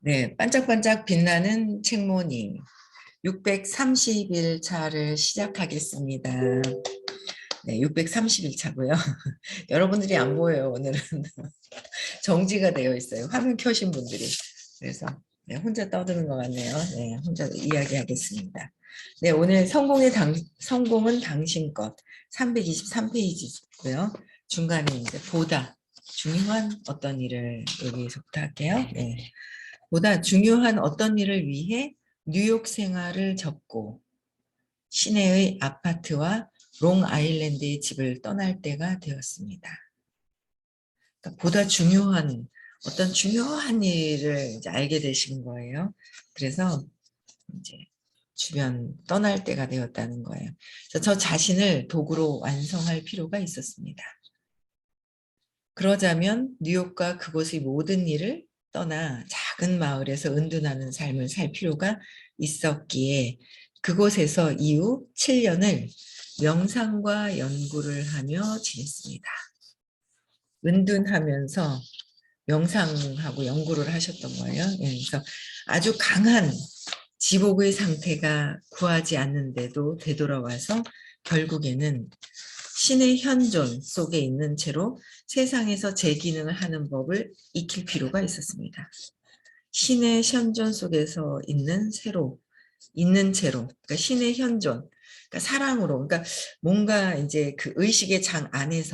네, 반짝반짝 빛나는 책모님 630일 차를 시작하겠습니다. 네, 630일 차고요. 여러분들이 안 보여요, 오늘은. 정지가 되어 있어요. 화면 켜신 분들이. 그래서 네, 혼자 떠드는 것 같네요. 네, 혼자 이야기하겠습니다. 네, 오늘 성공은 당신 것 323페이지고요. 중간에 이제 보다 중요한 어떤 일을 여기서부터 할게요. 네. 보다 중요한 어떤 일을 위해 뉴욕 생활을 접고 시내의 아파트와 롱아일랜드의 집을 떠날 때가 되었습니다. 그러니까 보다 중요한 어떤 중요한 일을 이제 알게 되신 거예요. 그래서 이제 주변 떠날 때가 되었다는 거예요. 그래서 저 자신을 도구로 완성할 필요가 있었습니다. 그러자면 뉴욕과 그곳의 모든 일을 떠나 작은 마을에서 은둔하는 삶을 살 필요가 있었기에 그곳에서 이후 7년을 명상과 연구를 하며 지냈습니다. 은둔하면서 명상하고 연구를 하셨던 거예요. 그래서 아주 강한 지복의 상태가 구하지 않는데도 되돌아와서 결국에는 신의 현존 속에 있는 채로 세상에서 제 기능을 하는 법을 익힐 필요가 있었습니다. 신의 현존 속에서 있는 채로, 그러니까 신의 현존, 그러니까 사랑으로, 그러니까 뭔가 이제 그 의식의 장 안에,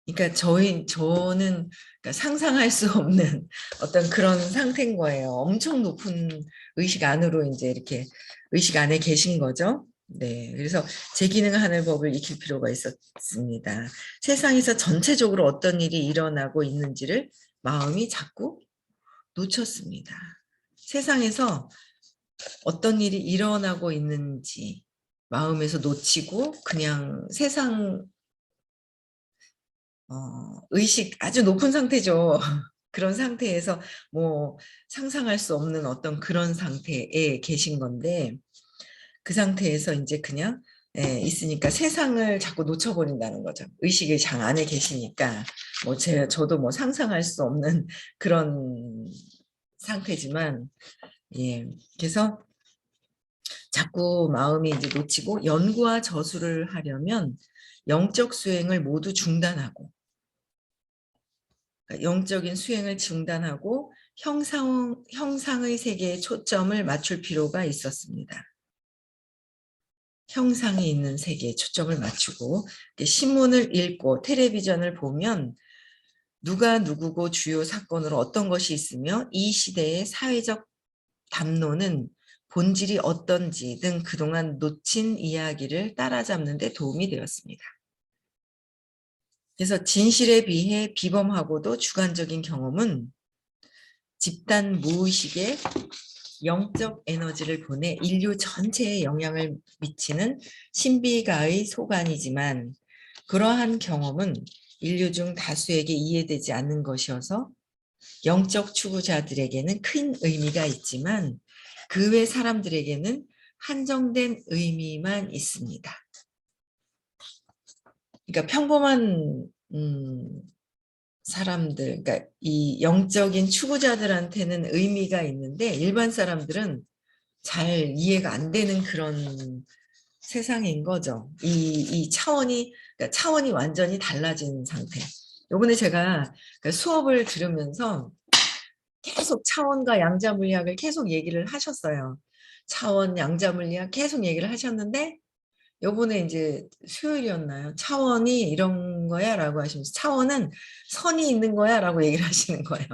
그러니까 저는 그러니까 상상할 수 없는 어떤 그런 상태인 거예요. 엄청 높은 의식 안으로 이제 이렇게 의식 안에 계신 거죠. 네. 그래서 제 기능을 하는 법을 익힐 필요가 있었습니다. 세상에서 전체적으로 어떤 일이 일어나고 있는지를 마음이 자꾸 놓쳤습니다. 세상에서 어떤 일이 일어나고 있는지 마음에서 놓치고 그냥 의식 아주 높은 상태죠. 그런 상태에서 뭐 상상할 수 없는 어떤 그런 상태에 계신 건데 그 상태에서 이제 그냥 있으니까 세상을 자꾸 놓쳐버린다는 거죠. 의식의 장 안에 계시니까 저도 뭐 상상할 수 없는 그런 상태지만 그래서 자꾸 마음이 이제 놓치고 연구와 저술을 하려면 영적 수행을 모두 중단하고 영적인 수행을 중단하고 형상의 세계에 초점을 맞출 필요가 있었습니다. 형상이 있는 세계에 초점을 맞추고 신문을 읽고 텔레비전을 보면 누가 누구고 주요 사건으로 어떤 것이 있으며 이 시대의 사회적 담론은 본질이 어떤지 등 그동안 놓친 이야기를 따라잡는 데 도움이 되었습니다. 그래서 진실에 비해 비범하고도 주관적인 경험은 집단 무의식에 영적 에너지를 보내 인류 전체에 영향을 미치는 신비가의 소관이지만 그러한 경험은 인류 중 다수에게 이해되지 않는 것이어서 영적 추구자들에게는 큰 의미가 있지만 그 외 사람들에게는 한정된 의미만 있습니다. 그러니까 평범한 사람들, 그러니까 이 영적인 추구자들한테는 의미가 있는데 일반 사람들은 잘 이해가 안 되는 그런 세상인 거죠. 이 차원이, 그러니까 차원이 완전히 달라진 상태. 요번에 제가 수업을 들으면서 계속 차원과 양자물리학을 계속 얘기를 하셨어요. 차원, 양자물리학 계속 얘기를 하셨는데 요번에 이제 수요일이었나요? 차원이 이런 거야 라고 하시면서 차원은 선이 있는 거야 라고 얘기를 하시는 거예요.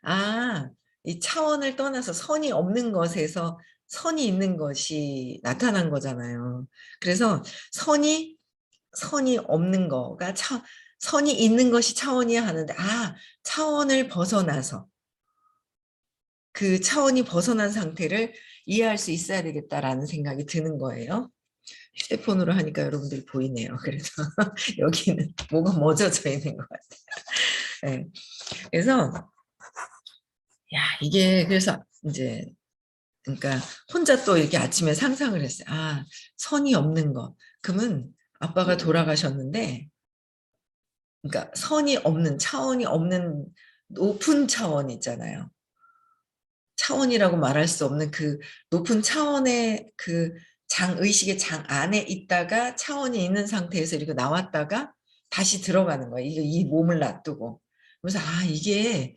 아, 이 차원을 떠나서 선이 없는 것에서 선이 있는 것이 나타난 거잖아요. 그래서 선이 없는 거가 선이 있는 것이 차원이야 하는데, 차원을 벗어나서 그 차원이 벗어난 상태를 이해할 수 있어야 되겠다라는 생각이 드는 거예요. 휴대폰으로 하니까 여러분들이 보이네요. 그래서 여기는 뭐가 멎어져 있는 것 같아요. 네. 그래서 이게 그래서 이제 그러니까 혼자 또 이렇게 아침에 상상을 했어요. 선이 없는 거. 그러면 아빠가 돌아가셨는데 그러니까 선이 없는, 차원이 없는 높은 차원 있잖아요. 차원이라고 말할 수 없는 그 높은 차원의 그 의식의 장 안에 있다가 차원이 있는 상태에서 이렇게 나왔다가 다시 들어가는 거예요. 이 몸을 놔두고. 그래서 이게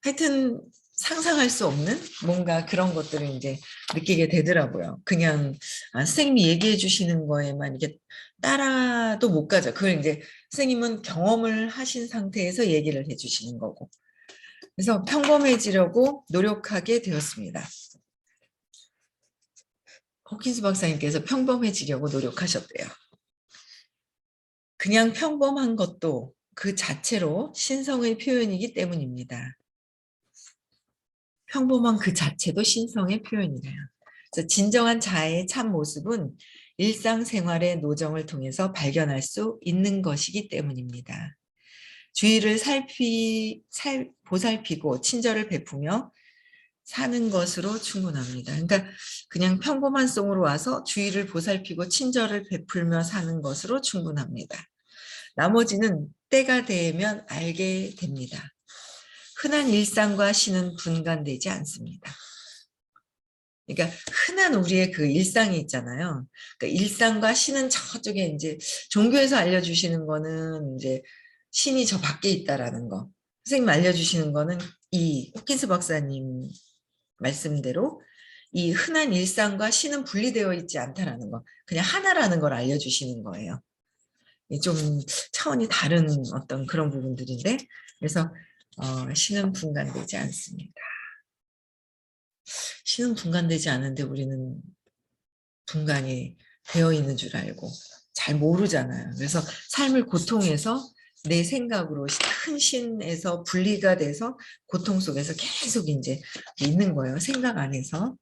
하여튼 상상할 수 없는 뭔가 그런 것들을 이제 느끼게 되더라고요. 그냥 선생님이 얘기해 주시는 거에만 이게 따라도 못 가죠. 그걸 이제 선생님은 경험을 하신 상태에서 얘기를 해 주시는 거고. 그래서 평범해지려고 노력하게 되었습니다. 호킨스 박사님께서 평범해지려고 노력하셨대요. 그냥 평범한 것도 그 자체로 신성의 표현이기 때문입니다. 평범한 그 자체도 신성의 표현이래요. 그래서 진정한 자아의 참 모습은 일상생활의 노정을 통해서 발견할 수 있는 것이기 때문입니다. 주위를 보살피고 친절을 베푸며 사는 것으로 충분합니다. 그러니까 그냥 평범한 속으로 와서 주위를 보살피고 친절을 베풀며 사는 것으로 충분합니다. 나머지는 때가 되면 알게 됩니다. 흔한 일상과 신은 분간되지 않습니다. 그러니까 흔한 우리의 그 일상이 있잖아요. 그러니까 일상과 신은 저쪽에 이제 종교에서 알려주시는 거는 이제 신이 저 밖에 있다라는 거. 선생님 알려주시는 거는 이 호킨스 박사님 말씀대로 이 흔한 일상과 신은 분리되어 있지 않다라는 거. 그냥 하나라는 걸 알려주시는 거예요. 좀 차원이 다른 어떤 그런 부분들인데 그래서 신은 분간되지 않습니다. 신은 분간되지 않은데 우리는 분간이 되어 있는 줄 알고 잘 모르잖아요. 그래서 삶을 고통해서 내 생각으로 큰 신에서 분리가 돼서 고통 속에서 계속 이제 있는 거예요. 생각 안에서.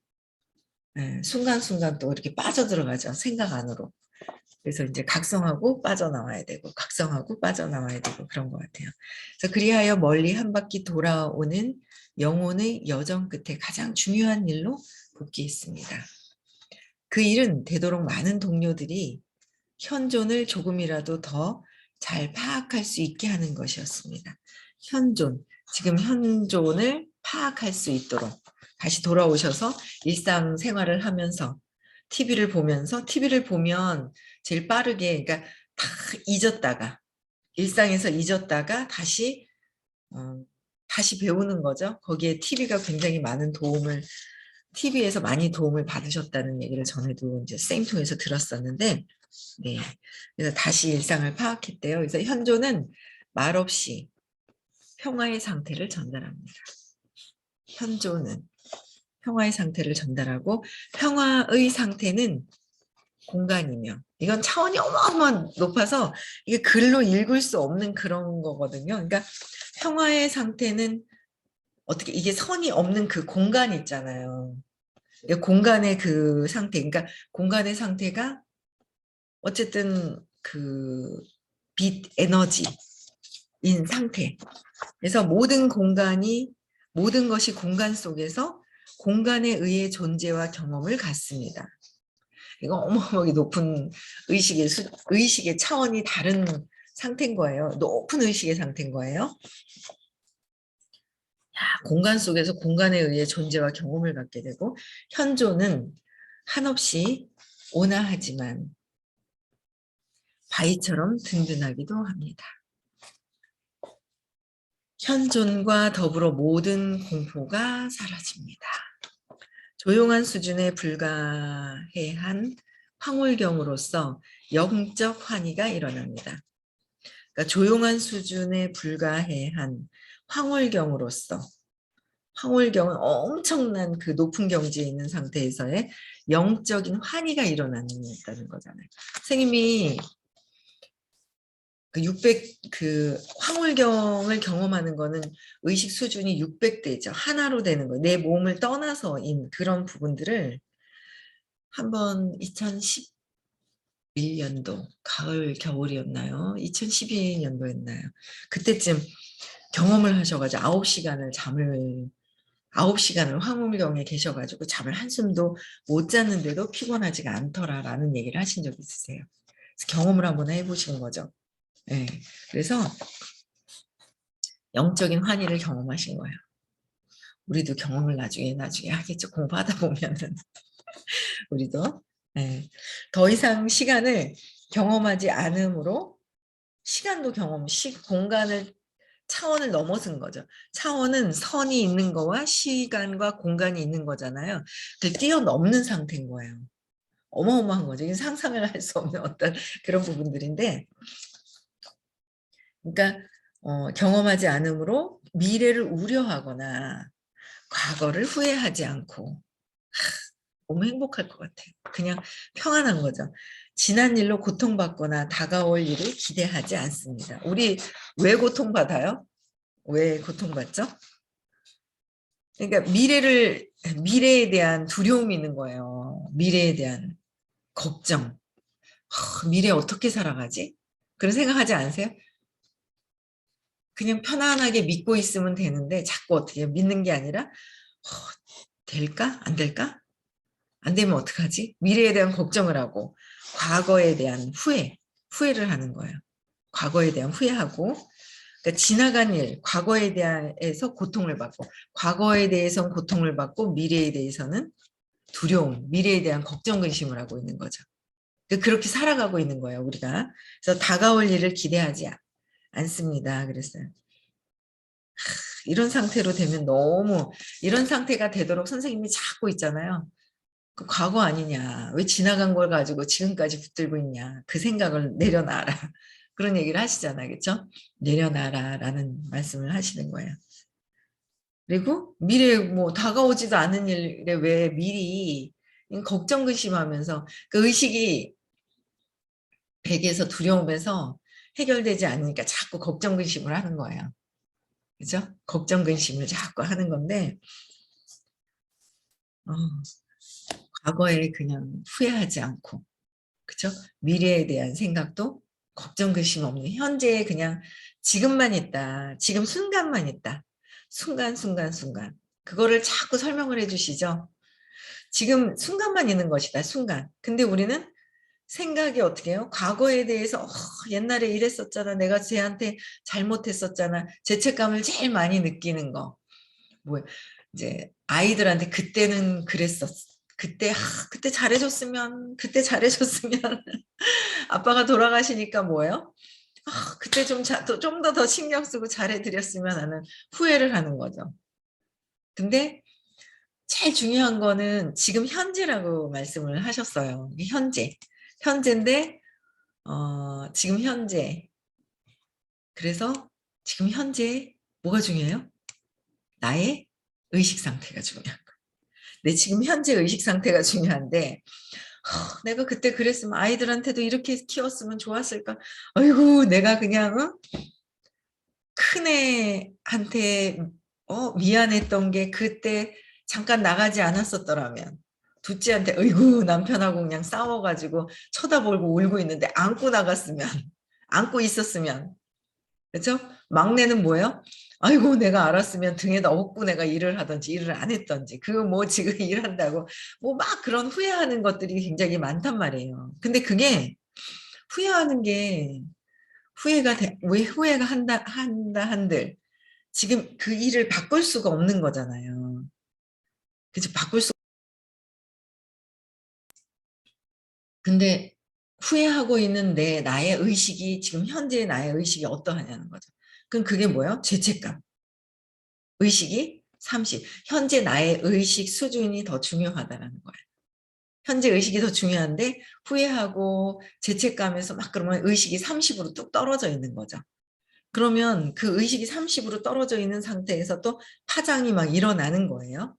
순간순간 또 이렇게 빠져들어가죠. 생각 안으로. 그래서 이제 각성하고 빠져나와야 되고 각성하고 빠져나와야 되고 그런 것 같아요. 그래서 그리하여 멀리 한 바퀴 돌아오는 영혼의 여정 끝에 가장 중요한 일로 복귀했습니다. 그 일은 되도록 많은 동료들이 현존을 조금이라도 더 잘 파악할 수 있게 하는 것이었습니다. 현존, 지금 현존을 파악할 수 있도록 다시 돌아오셔서 일상생활을 하면서 TV를 보면서 TV를 보면 제일 빠르게 그러니까 다 잊었다가 일상에서 잊었다가 다시 배우는 거죠. 거기에 TV가 굉장히 많은 도움을 TV에서 많이 도움을 받으셨다는 얘기를 전에도 이제 쌤 통해서 들었었는데 네. 그래서 다시 일상을 파악했대요. 그래서 현존은 말없이 평화의 상태를 전달합니다. 현존은 평화의 상태를 전달하고 평화의 상태는 공간이며 이건 차원이 어마어마 높아서 이게 글로 읽을 수 없는 그런 거거든요. 그러니까 평화의 상태는 어떻게 이게 선이 없는 그 공간 있잖아요. 공간의 그 상태, 그러니까 공간의 상태가 어쨌든 그 빛 에너지인 상태. 그래서 모든 것이 공간 속에서 공간에 의해 존재와 경험을 갖습니다. 이거 어마어마하게 높은 의식의 차원이 다른 상태인 거예요. 높은 의식의 상태인 거예요. 공간 속에서 공간에 의해 존재와 경험을 갖게 되고 현존은 한없이 온화하지만 바위처럼 든든하기도 합니다. 현존과 더불어 모든 공포가 사라집니다. 조용한 수준에 불과해한 황홀경으로서 영적 환희가 일어납니다. 그러니까 조용한 수준에 불과해한 황홀경으로서 황홀경은 엄청난 그 높은 경지에 있는 상태에서의 영적인 환희가 일어난다는 거잖아요. 선생님이 그 황홀경을 경험하는 거는 의식 수준이 600대죠. 하나로 되는 거예요. 내 몸을 떠나서인 그런 부분들을 한번 2011년도 가을 겨울이었나요? 2012년도였나요? 그때쯤 경험을 하셔가지고 9시간을 황홀경에 계셔가지고 잠을 한숨도 못 잤는데도 피곤하지가 않더라라는 얘기를 하신 적 있으세요. 그래서 경험을 한번 해보신 거죠. 예. 그래서 영적인 환희를 경험하신 거예요. 우리도 경험을 나중에 하겠죠. 공부하다 보면은 우리도. 예. 더 이상 시간을 경험하지 않음으로 시간도 공간을 차원을 넘어선 거죠. 차원은 선이 있는 거와 시간과 공간이 있는 거잖아요. 그걸 뛰어넘는 상태인 거예요. 어마어마한 거죠. 이게 상상을 할 수 없는 어떤 그런 부분들인데, 그러니까 경험하지 않으므로 미래를 우려하거나 과거를 후회하지 않고 너무 행복할 것 같아요. 그냥 평안한 거죠. 지난 일로 고통받거나 다가올 일을 기대하지 않습니다. 우리 왜 고통받아요? 왜 고통받죠? 그러니까 미래에 대한 두려움이 있는 거예요. 미래에 대한 걱정. 미래 어떻게 살아가지? 그런 생각하지 않으세요? 그냥 편안하게 믿고 있으면 되는데 자꾸 어떻게 믿는 게 아니라 될까? 안 될까? 안 되면 어떡하지? 미래에 대한 걱정을 하고 과거에 대한 후회를 하는 거예요. 과거에 대한 후회하고 그러니까 지나간 일, 과거에 대해서 고통을 받고 과거에 대해서는 고통을 받고 미래에 대해서는 두려움, 미래에 대한 걱정 근심을 하고 있는 거죠. 그렇게 살아가고 있는 거예요, 우리가. 그래서 다가올 일을 기대하지 않습니다. 그랬어요. 이런 상태로 되면 이런 상태가 되도록 선생님이 찾고 있잖아요. 그 과거 아니냐. 왜 지나간 걸 가지고 지금까지 붙들고 있냐. 그 생각을 내려놔라. 그런 얘기를 하시잖아요. 그렇죠? 내려놔라 라는 말씀을 하시는 거예요. 그리고 미래에 다가오지도 않은 일에 왜 미리 걱정 근심하면서 그 의식이 백에서 두려움에서 해결되지 않으니까 자꾸 걱정 근심을 하는 거예요. 그죠? 걱정 근심을 자꾸 하는 건데 어, 과거에 그냥 후회하지 않고 그죠? 미래에 대한 생각도 걱정 근심 없는 현재에 그냥 지금만 있다. 지금 순간만 있다. 순간. 그거를 자꾸 설명을 해 주시죠. 지금 순간만 있는 것이다. 순간. 근데 우리는 생각이 어떻게 해요? 과거에 대해서 옛날에 이랬었잖아. 내가 쟤한테 잘못했었잖아. 죄책감을 제일 많이 느끼는 거. 뭐 이제 아이들한테 그때는 그랬었. 그때 잘해줬으면 아빠가 돌아가시니까 뭐예요? 그때 좀 더 신경 쓰고 잘해드렸으면 하는 후회를 하는 거죠. 근데 제일 중요한 거는 지금 현재라고 말씀을 하셨어요. 현재인데 지금 현재. 그래서 지금 현재 뭐가 중요해요? 나의 의식 상태가 중요한 거예요. 내 지금 현재 의식 상태가 중요한데 내가 그때 그랬으면 아이들한테도 이렇게 키웠으면 좋았을까? 아이고 내가 그냥 큰애한테 미안했던 게 그때 잠깐 나가지 않았었더라면 둘째한테 어이구 남편하고 그냥 싸워가지고 쳐다보고 울고 있는데 안고 나갔으면 안고 있었으면 그렇죠? 막내는 뭐예요? 아이고 내가 알았으면 등에다 업고 내가 일을 하든지 일을 안 했든지 그거 지금 일한다고 막 그런 후회하는 것들이 굉장히 많단 말이에요. 근데 그게 후회하는 게 왜 후회가 한다 한들 지금 그 일을 바꿀 수가 없는 거잖아요. 그죠? 근데 후회하고 있는 나의 의식이 지금 현재의 나의 의식이 어떠하냐는 거죠. 그럼 그게 뭐예요? 죄책감. 의식이 30. 현재 나의 의식 수준이 더 중요하다라는 거예요. 현재 의식이 더 중요한데 후회하고 죄책감에서 막 그러면 의식이 30으로 뚝 떨어져 있는 거죠. 그러면 그 의식이 30으로 떨어져 있는 상태에서 또 파장이 막 일어나는 거예요.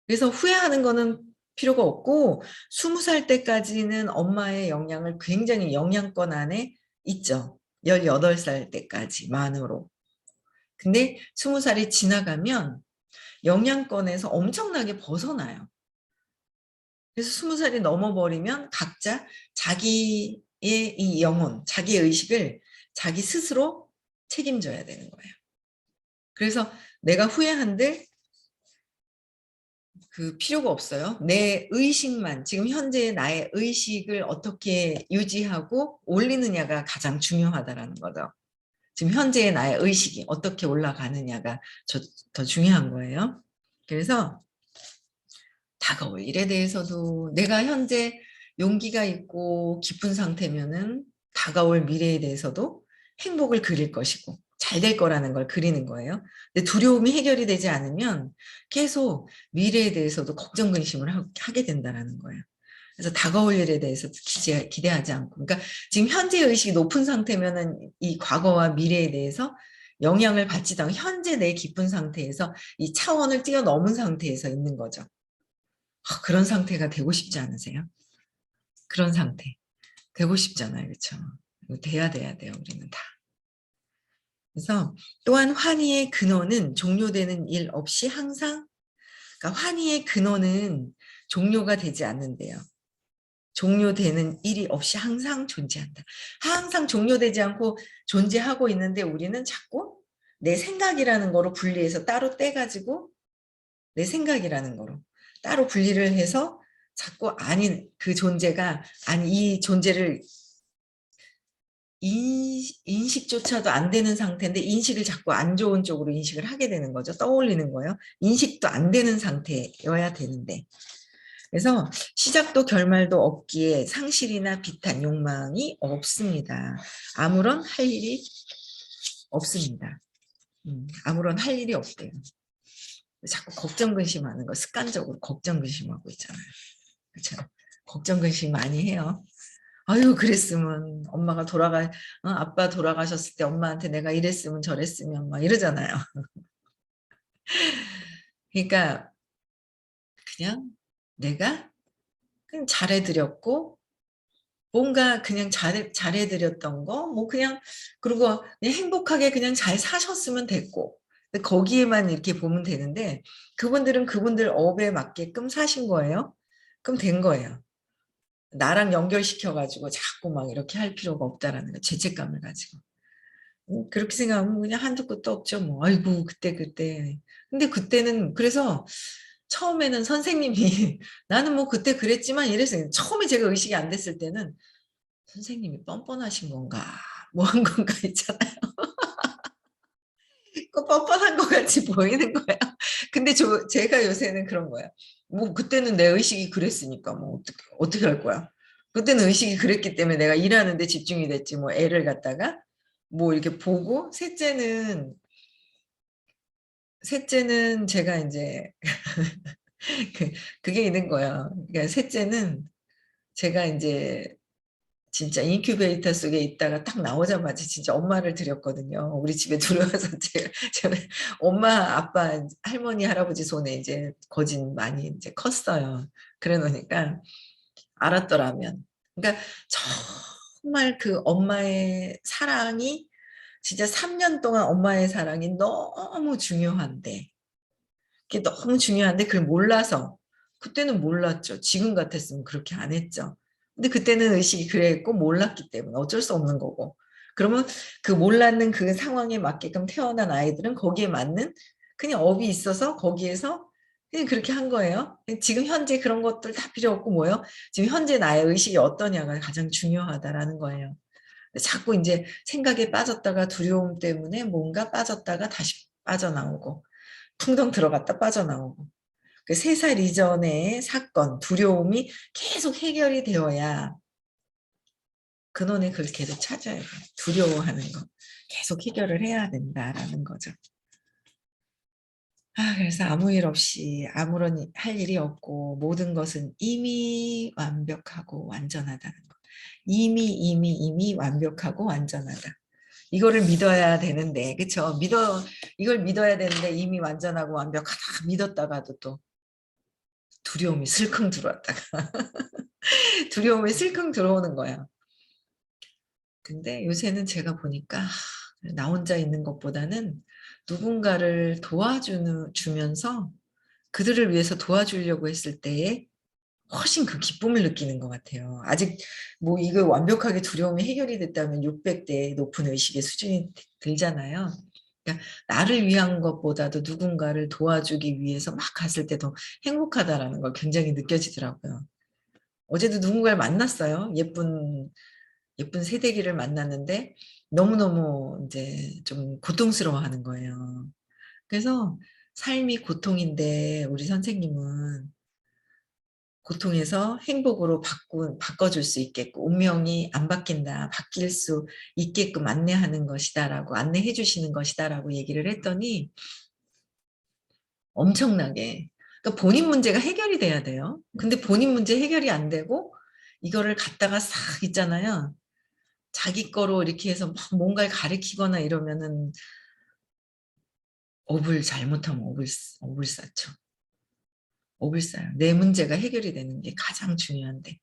그래서 후회하는 거는 필요가 없고 20살 때까지는 엄마의 영향을 굉장히 영향권 안에 있죠. 18살 때까지 만으로. 근데 20살이 지나가면 영향권에서 엄청나게 벗어나요. 그래서 20살이 넘어버리면 각자 자기의 이 영혼, 자기의 의식을 자기 스스로 책임져야 되는 거예요. 그래서 내가 후회한들 그 필요가 없어요. 내 의식만, 지금 현재의 나의 의식을 어떻게 유지하고 올리느냐가 가장 중요하다라는 거죠. 지금 현재의 나의 의식이 어떻게 올라가느냐가 더 중요한 거예요. 그래서 다가올 일에 대해서도 내가 현재 용기가 있고 기쁜 상태면은 다가올 미래에 대해서도 행복을 그릴 것이고 잘 될 거라는 걸 그리는 거예요. 근데 두려움이 해결이 되지 않으면 계속 미래에 대해서도 걱정 근심을 하게 된다는 거예요. 그래서 다가올 일에 대해서 기대하지 않고, 그러니까 지금 현재 의식이 높은 상태면은 이 과거와 미래에 대해서 영향을 받지도 않고 현재 내 기쁜 상태에서 이 차원을 뛰어넘은 상태에서 있는 거죠. 그런 상태가 되고 싶지 않으세요? 그런 상태 되고 싶잖아요, 그렇죠? 돼야 돼요, 우리는 다. 그래서 또한 환희의 근원은 종료되는 일 없이 항상, 그러니까 환희의 근원은 종료가 되지 않는데요. 종료되는 일이 없이 항상 존재한다. 항상 종료되지 않고 존재하고 있는데 우리는 자꾸 내 생각이라는 거로 분리해서 따로 떼가지고 내 생각이라는 거로 따로 분리를 해서 자꾸 아닌 그 존재가 아니 이 존재를 인식조차도 안 되는 상태인데 인식을 자꾸 안 좋은 쪽으로 인식을 하게 되는 거죠. 떠올리는 거예요. 인식도 안 되는 상태여야 되는데. 그래서 시작도 결말도 없기에 상실이나 비탄, 욕망이 없습니다. 아무런 할 일이 없습니다. 아무런 할 일이 없대요. 자꾸 걱정 근심하는 거 습관적으로 걱정 근심하고 있잖아요. 그렇죠? 걱정 근심 많이 해요. 아유 그랬으면 엄마가 아빠 돌아가셨을 때 엄마한테 내가 이랬으면 저랬으면 막 이러잖아요. 그러니까 그냥 내가 그냥 잘해드렸고 뭔가 그냥 잘해드렸던 거, 뭐 그냥, 그리고 그냥 행복하게 그냥 잘 사셨으면 됐고, 거기에만 이렇게 보면 되는데, 그분들은 그분들 업에 맞게끔 사신 거예요. 그럼 된 거예요. 나랑 연결시켜가지고 자꾸 막 이렇게 할 필요가 없다라는 거, 죄책감을 가지고. 그렇게 생각하면 그냥 한도 끝도 없죠. 뭐, 아이고, 그때. 근데 그때는, 그래서 처음에는 선생님이, 나는 뭐 그때 그랬지만 이랬어요. 처음에 제가 의식이 안 됐을 때는, 선생님이 뻔뻔하신 건가 뭐 한 건가 있잖아요. 그 뻔뻔한 것 같이 보이는 거야. 근데 제가 요새는 그런 거야. 뭐 그때는 내 의식이 그랬으니까 뭐 어떻게 할 거야. 그때는 의식이 그랬기 때문에 내가 일하는데 집중이 됐지 뭐 애를 갖다가 뭐 이렇게 보고 셋째는 제가 이제 그게 있는 거야. 그러니까 셋째는 제가 이제 진짜 인큐베이터 속에 있다가 딱 나오자마자 진짜 엄마를 드렸거든요. 우리 집에 들어와서 제가 엄마, 아빠, 할머니, 할아버지 손에 이제 거진 많이 이제 컸어요. 그래 놓으니까 알았더라면. 그러니까 정말 그 엄마의 사랑이 진짜 3년 동안 엄마의 사랑이 너무 중요한데 그게 너무 중요한데 그걸 몰라서 그때는 몰랐죠. 지금 같았으면 그렇게 안 했죠. 근데 그때는 의식이 그랬고 몰랐기 때문에 어쩔 수 없는 거고. 그러면 그 몰랐는 그 상황에 맞게끔 태어난 아이들은 거기에 맞는 그냥 업이 있어서 거기에서 그냥 그렇게 한 거예요. 지금 현재 그런 것들 다 필요 없고 뭐요? 지금 현재 나의 의식이 어떠냐가 가장 중요하다라는 거예요. 자꾸 이제 생각에 빠졌다가 두려움 때문에 뭔가 빠졌다가 다시 빠져나오고 풍덩 들어갔다 빠져나오고 그 3살 이전의 사건, 두려움이 계속 해결이 되어야 근원의 그걸 계속 찾아야 돼요. 두려워하는 거 계속 해결을 해야 된다라는 거죠. 그래서 아무 일 없이 아무런 할 일이 없고 모든 것은 이미 완벽하고 완전하다는 거. 이미 완벽하고 완전하다. 이거를 믿어야 되는데, 그쵸? 이걸 믿어야 되는데 이미 완전하고 완벽하다 믿었다가도 또 두려움이 슬컹 들어왔다가 두려움이 슬컹 들어오는 거야. 근데 요새는 제가 보니까 나 혼자 있는 것보다는 누군가를 도와주면서 그들을 위해서 도와주려고 했을 때에 훨씬 그 기쁨을 느끼는 것 같아요. 아직 뭐 이거 완벽하게 두려움이 해결이 됐다면 600대 높은 의식의 수준이 들잖아요. 그러니까 나를 위한 것보다도 누군가를 도와주기 위해서 막 갔을 때 더 행복하다라는 걸 굉장히 느껴지더라고요. 어제도 누군가를 만났어요. 예쁜 새내기를 만났는데 너무너무 이제 좀 고통스러워하는 거예요. 그래서 삶이 고통인데 우리 선생님은 고통에서 행복으로 바꿔줄 수 있게끔 운명이 안 바뀐다, 바뀔 수 있게끔 안내하는 것이다라고 안내해 주시는 것이다라고 얘기를 했더니 엄청나게 그러니까 본인 문제가 해결이 돼야 돼요. 근데 본인 문제 해결이 안 되고 이거를 갖다가 싹 있잖아요. 자기 거로 이렇게 해서 막 뭔가를 가리키거나 이러면은 업을 잘못하면 업을 쌓죠. 업을 쌓아요. 내 문제가 해결이 되는 게 가장 중요한데.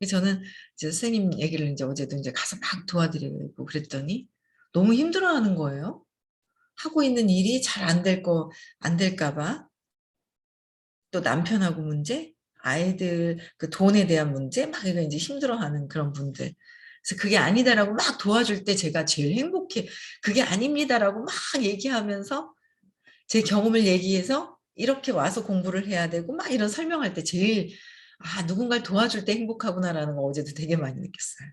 저는 이제 선생님 얘기를 이제 어제도 이제 가서 막 도와드리고 그랬더니 너무 힘들어하는 거예요. 하고 있는 일이 잘 안 될까 봐. 또 남편하고 문제, 아이들 그 돈에 대한 문제, 막 이거 이제 힘들어하는 그런 분들. 그래서 그게 아니다라고 막 도와줄 때 제가 제일 행복해. 그게 아닙니다라고 막 얘기하면서 제 경험을 얘기해서 이렇게 와서 공부를 해야 되고 막 이런 설명할 때 제일 누군가를 도와줄 때 행복하구나라는 거 어제도 되게 많이 느꼈어요.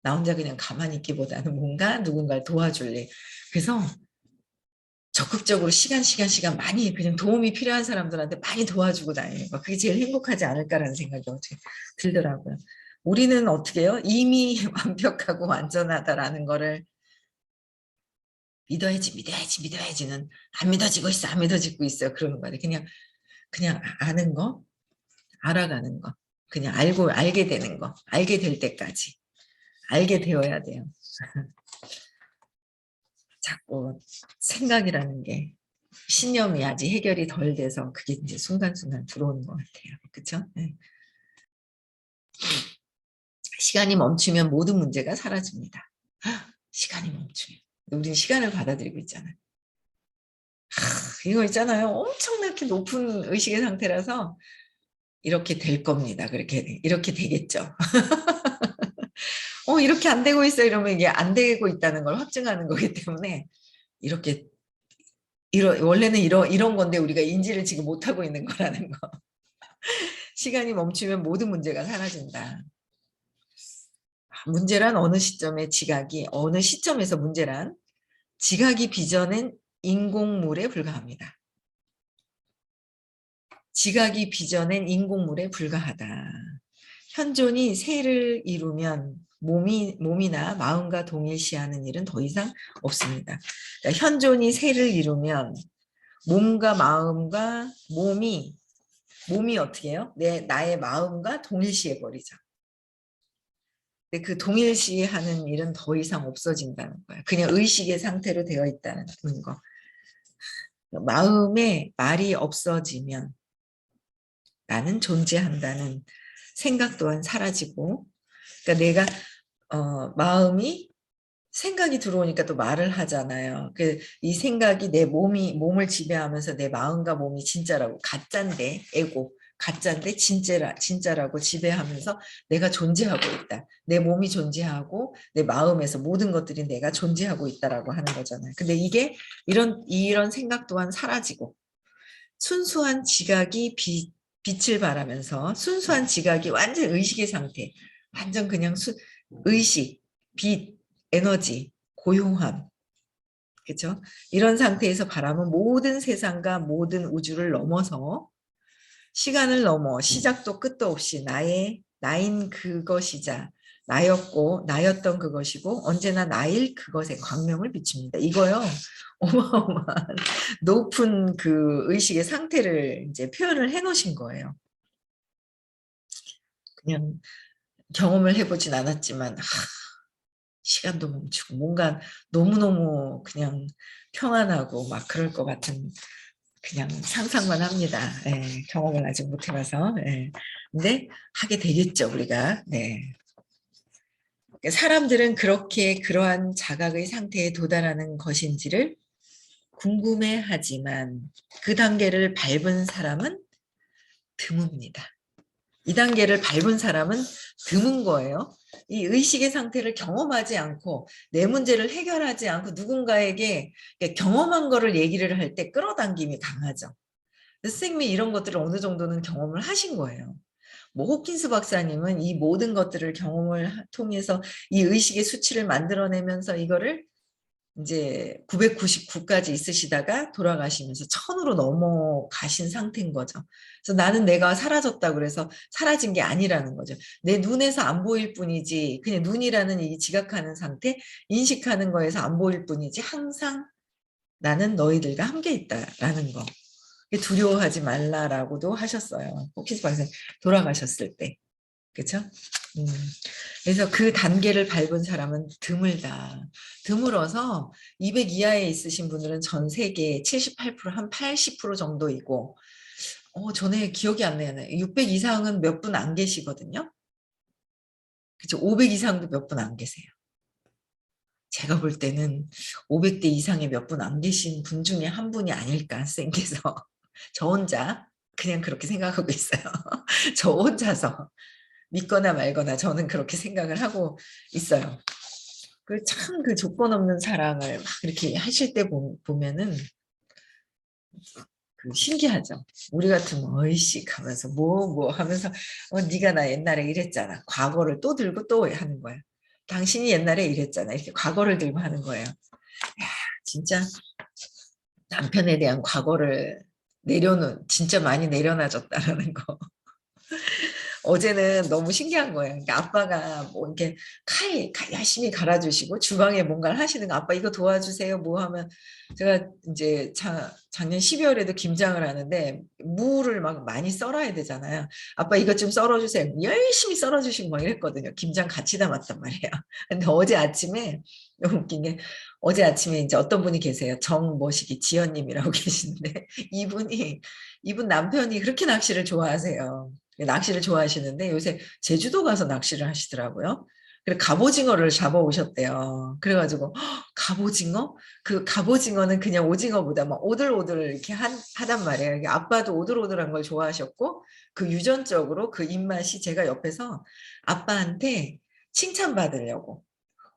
나 혼자 그냥 가만히 있기보다는 뭔가 누군가를 도와줄래. 그래서 적극적으로 시간 많이 그냥 도움이 필요한 사람들한테 많이 도와주고 다니는 거. 그게 제일 행복하지 않을까라는 생각이 어떻게 들더라고요. 우리는 어떻게 해요? 이미 완벽하고 완전하다라는 거를 믿어야지는 안 믿어지고 있어, 안 믿어지고 있어. 그러는 거예요. 그냥 아는 거, 알아가는 거. 그냥 알게 되는 거. 알게 될 때까지. 알게 되어야 돼요. 자꾸 생각이라는 게 신념이 아직 해결이 덜 돼서 그게 이제 순간순간 들어오는 것 같아요. 그렇죠? 네. 시간이 멈추면 모든 문제가 사라집니다. 시간이 멈추면. 우리는 시간을 받아들이고 있잖아요. 이거 있잖아요. 엄청나게 높은 의식의 상태라서 이렇게 될 겁니다. 이렇게 되겠죠. 이렇게 안 되고 있어 이러면 이게 안 되고 있다는 걸 확증하는 거기 때문에 이렇게 원래는 이런 건데 우리가 인지를 지금 못하고 있는 거라는 거. 시간이 멈추면 모든 문제가 사라진다. 문제란 어느 시점에서 문제란 지각이 빚어낸 인공물에 불과합니다. 지각이 빚어낸 인공물에 불과하다. 현존이 세를 이루면 몸이나 마음과 동일시하는 일은 더 이상 없습니다. 그러니까 현존이 세를 이루면 몸과 마음과 몸이 어떻게 해요? 나의 마음과 동일시해 버리죠. 근데 그 동일시하는 일은 더 이상 없어진다는 거야. 그냥 의식의 상태로 되어 있다는 거. 마음에 말이 없어지면 나는 존재한다는 생각 또한 사라지고, 그러니까 내가 마음이 생각이 들어오니까 또 말을 하잖아요. 이 생각이 내 몸을 지배하면서 내 마음과 몸이 진짜라고 가짜인데 가짜인데 진짜라고 지배하면서 내가 존재하고 있다. 내 몸이 존재하고 내 마음에서 모든 것들이 내가 존재하고 있다라고 하는 거잖아요. 근데 이게 이런 생각 또한 사라지고 순수한 지각이 빛을 발하면서 순수한 지각이 완전 의식의 상태, 완전 그냥 의식, 빛, 에너지, 고요함, 그렇죠? 이런 상태에서 바라면 모든 세상과 모든 우주를 넘어서 시간을 넘어 시작도 끝도 없이 나인 그것이자 나였던 그것이고 언제나 나일 그것에 광명을 비춥니다. 이거요. 어마어마한 높은 그 의식의 상태를 이제 표현을 해 놓으신 거예요. 그냥 경험을 해보진 않았지만 시간도 멈추고 뭔가 너무너무 그냥 평안하고 막 그럴 것 같은 그냥 상상만 합니다. 예, 경험을 아직 못 해봐서. 예. 근데 하게 되겠죠, 우리가. 네. 사람들은 그렇게 그러한 자각의 상태에 도달하는 것인지를 궁금해하지만 그 단계를 밟은 사람은 드뭅니다. 이 단계를 밟은 사람은 드문 거예요. 이 의식의 상태를 경험하지 않고 내 문제를 해결하지 않고 누군가에게 경험한 거를 얘기를 할 때 끌어당김이 강하죠. 선생님이 이런 것들을 어느 정도는 경험을 하신 거예요. 뭐 호킨스 박사님은 이 모든 것들을 경험을 통해서 이 의식의 수치를 만들어내면서 이거를 이제 999까지 있으시다가 돌아가시면서 1000으로 넘어가신 상태인 거죠. 그래서 나는 내가 사라졌다 그래서 사라진 게 아니라는 거죠. 내 눈에서 안 보일 뿐이지 그냥 눈이라는 이 지각하는 상태, 인식하는 거에서 안 보일 뿐이지 항상 나는 너희들과 함께 있다라는 거. 두려워하지 말라라고도 하셨어요. 호키스 박사님 돌아가셨을 때. 그렇죠? 그래서 그 단계를 밟은 사람은 드물다. 드물어서 200 이하에 있으신 분들은 전 세계 78%, 한 80% 정도이고, 전에 기억이 안 나요. 600 이상은 몇 분 안 계시거든요. 그렇죠? 500 이상도 몇 분 안 계세요. 제가 볼 때는 500대 이상의 몇 분 안 계신 분 중에 한 분이 아닐까, 선생님께서. 저 혼자 그냥 그렇게 생각하고 있어요. 저 혼자서. 믿거나 말거나 저는 그렇게 생각을 하고 있어요. 참 그 조건 없는 사랑을 막 이렇게 하실 때 보면은 그 신기하죠. 우리 같으면 어이씨 하면서 뭐 하면서 네가 나 옛날에 이랬잖아. 과거를 또 들고 또 하는 거야. 당신이 옛날에 이랬잖아. 이렇게 과거를 들고 하는 거예요. 야, 진짜 남편에 대한 과거를 진짜 많이 내려놔줬다라는 거. 어제는 너무 신기한 거예요. 그러니까 아빠가 뭐 이렇게 열심히 갈아주시고 주방에 뭔가를 하시는 거 아빠 이거 도와주세요 뭐 하면 제가 이제 작년 12월에도 김장을 하는데 무를 막 많이 썰어야 되잖아요. 아빠 이것 좀 썰어주세요. 열심히 썰어주시고 막 이랬거든요. 김장 같이 담았단 말이에요. 근데 어제 아침에 너무 웃긴 게 어제 아침에 이제 어떤 분이 계세요. 정모시기 지연님이라고 계시는데 이분 남편이 그렇게 낚시를 좋아하세요. 낚시를 좋아하시는데 요새 제주도 가서 낚시를 하시더라고요. 그래 갑오징어를 잡아오셨대요. 그래가지고 갑오징어? 그 갑오징어는 그냥 오징어보다 막 오들오들 이렇게 하단 말이에요. 아빠도 오들오들한 걸 좋아하셨고 그 유전적으로 그 입맛이 제가 옆에서 아빠한테 칭찬받으려고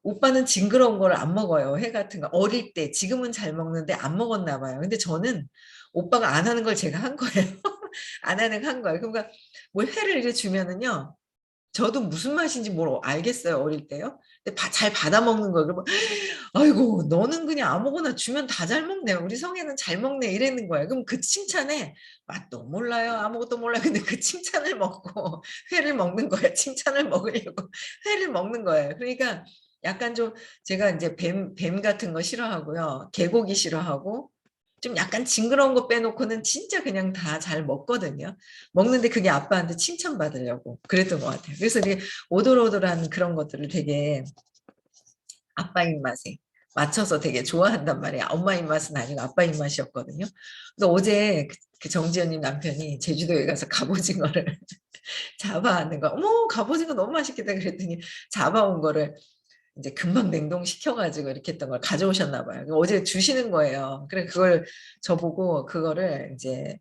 오빠는 징그러운 걸 안 먹어요. 회 같은 거. 어릴 때 지금은 잘 먹는데 안 먹었나 봐요. 근데 저는 오빠가 안 하는 걸 제가 한 거예요. 안 하는 한 거예요. 그러니까 뭘 회를 이렇게 주면은요. 저도 무슨 맛인지 뭘 알겠어요. 어릴 때요. 근데 잘 받아 먹는 거예요. 그러면 아이고 너는 그냥 아무거나 주면 다 잘 먹네. 우리 성애는 잘 먹네. 이랬는 거예요. 그럼 그 칭찬에 맛도 몰라요. 아무것도 몰라요. 근데 그 칭찬을 먹고 회를 먹는 거예요. 칭찬을 먹으려고 회를 먹는 거예요. 그러니까 약간 좀 제가 이제 뱀 같은 거 싫어하고요. 개고기 싫어하고 좀 약간 징그러운 거 빼놓고는 진짜 그냥 다 잘 먹거든요. 먹는데 그게 아빠한테 칭찬받으려고 그랬던 것 같아요. 그래서 이게 오돌오돌한 그런 것들을 되게 아빠 입맛에 맞춰서 되게 좋아한단 말이야. 엄마 입맛은 아니고 아빠 입맛이었거든요. 그래서 어제 그 정지현님 남편이 제주도에 가서 갑오징어를 잡아왔는 거. 어머 갑오징어 너무 맛있겠다 그랬더니 잡아온 거를 이제 금방 냉동시켜가지고 이렇게 했던 걸 가져오셨나 봐요. 어제 주시는 거예요. 그래 그걸 저보고 그거를 이제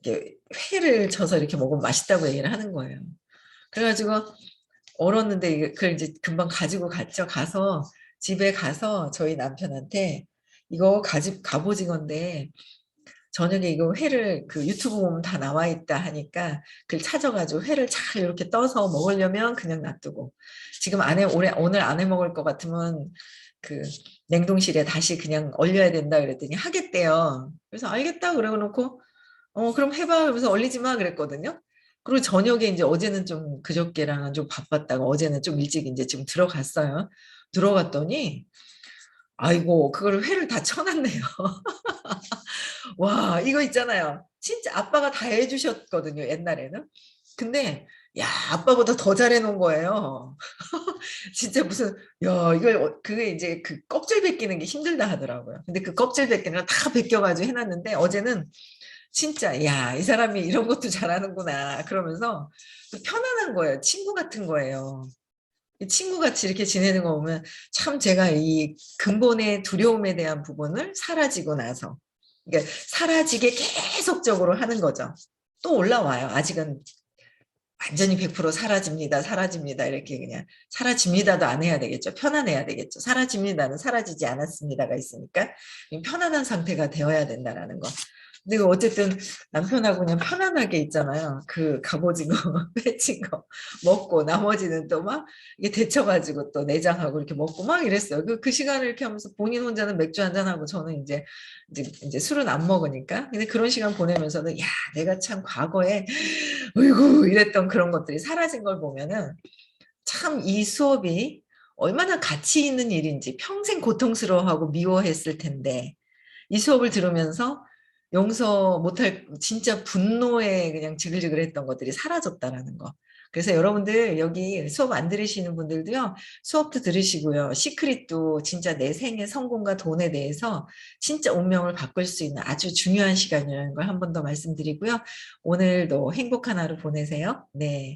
이렇게 회를 쳐서 이렇게 먹으면 맛있다고 얘기를 하는 거예요. 그래가지고 얼었는데 그걸 이제 금방 가지고 갔죠. 가서 집에 가서 저희 남편한테 이거 갑오징어인데 저녁에 이거 회를 그 유튜브 보면 다 나와 있다 하니까 그걸 찾아가지고 회를 잘 이렇게 떠서 먹으려면 그냥 놔두고 지금 오늘 안 해 먹을 것 같으면 그 냉동실에 다시 그냥 얼려야 된다 그랬더니 하겠대요. 그래서 알겠다 그러고 놓고 그럼 해봐 그래서 얼리지 마 그랬거든요. 그리고 저녁에 이제 어제는 좀 그저께랑은 좀 바빴다가 어제는 좀 일찍 이제 지금 들어갔어요. 들어갔더니 아이고 그걸 회를 다 쳐놨네요. 와 이거 있잖아요. 진짜 아빠가 다 해주셨거든요 옛날에는. 근데 야 아빠보다 더 잘해놓은 거예요. 진짜 무슨 야 이걸 그게 이제 그 껍질 벗기는 게 힘들다 하더라고요. 근데 그 껍질 벗기는 거 다 벗겨가지고 해놨는데 어제는 진짜 야 이 사람이 이런 것도 잘하는구나 그러면서 또 편안한 거예요. 친구 같은 거예요. 친구같이 이렇게 지내는 거 보면 참 제가 이 근본의 두려움에 대한 부분을 사라지고 나서 그러니까 사라지게 계속적으로 하는 거죠. 또 올라와요. 완전히 100% 사라집니다. 사라집니다. 이렇게 그냥 사라집니다도 안 해야 되겠죠. 편안해야 되겠죠. 사라집니다는 사라지지 않았습니다가 있으니까 편안한 상태가 되어야 된다라는 거. 근데 어쨌든 남편하고 그냥 편안하게 있잖아요. 그 갑오징어 회친 거 먹고 나머지는 또 막 이게 데쳐가지고 또 내장하고 이렇게 먹고 막 이랬어요. 그 시간을 이렇게 하면서 본인 혼자는 맥주 한잔 하고 저는 이제 술은 안 먹으니까. 근데 그런 시간 보내면서는 야, 내가 참 과거에 어이구 이랬던 그런 것들이 사라진 걸 보면은 참 이 수업이 얼마나 가치 있는 일인지 평생 고통스러워하고 미워했을 텐데 이 수업을 들으면서 용서 못할 진짜 분노에 그냥 지글지글했던 것들이 사라졌다라는 거. 그래서 여러분들 여기 수업 안 들으시는 분들도요. 수업도 들으시고요. 시크릿도 진짜 내 생의 성공과 돈에 대해서 진짜 운명을 바꿀 수 있는 아주 중요한 시간이라는 걸 한 번 더 말씀드리고요. 오늘도 행복한 하루 보내세요. 네.